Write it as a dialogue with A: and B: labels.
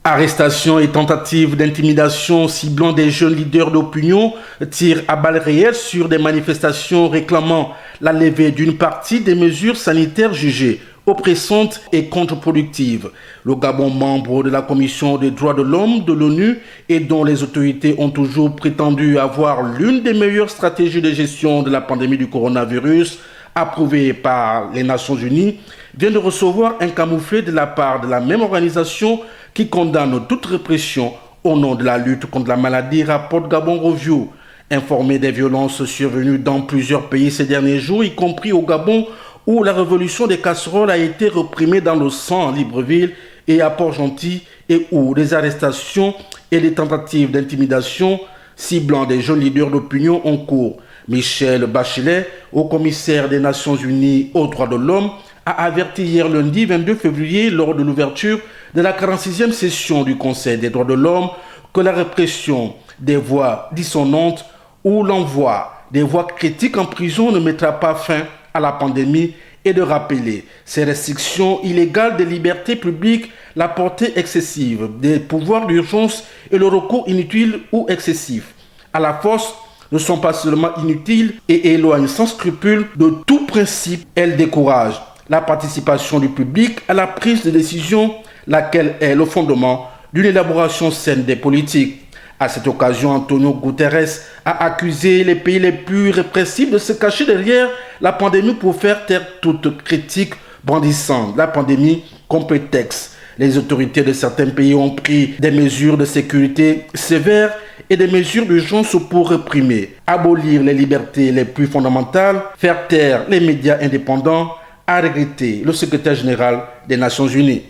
A: Arrestations et tentatives d'intimidation ciblant des jeunes leaders d'opinion, tirs à balles réelles sur des manifestations réclamant la levée d'une partie des mesures sanitaires jugées oppressantes et contre-productives. Le Gabon, membre de la Commission des droits de l'homme de l'ONU et dont les autorités ont toujours prétendu avoir l'une des meilleures stratégies de gestion de la pandémie du coronavirus, approuvée par les Nations Unies, vient de recevoir un camouflet de la part de la même organisation qui condamne toute répression au nom de la lutte contre la maladie, rapporte Gabon Review. Informé des violences survenues dans plusieurs pays ces derniers jours, y compris au Gabon, où la révolution des casseroles a été reprimée dans le sang à Libreville et à Port-Gentil, et où des arrestations et des tentatives d'intimidation ciblant des jeunes leaders d'opinion ont cours. Michelle Bachelet, haut commissaire des Nations Unies aux droits de l'homme, a averti hier lundi 22 février lors de l'ouverture de la 46e session du Conseil des droits de l'homme que la répression des voix dissonantes ou l'envoi des voix critiques en prison ne mettra pas fin à la pandémie et de rappeler ces restrictions illégales des libertés publiques, la portée excessive des pouvoirs d'urgence et le recours inutile ou excessif à la force ne sont pas seulement inutiles et éloignent sans scrupule de tout principe. Elles découragent la participation du public à la prise de décision, laquelle est le fondement d'une élaboration saine des politiques. À cette occasion, Antonio Guterres a accusé les pays les plus répressifs de se cacher derrière la pandémie pour faire taire toute critique brandissant la pandémie comme prétexte. Les autorités de certains pays ont pris des mesures de sécurité sévères et des mesures d'urgence pour réprimer, abolir les libertés les plus fondamentales, faire taire les médias indépendants, a regretté le secrétaire général des Nations Unies.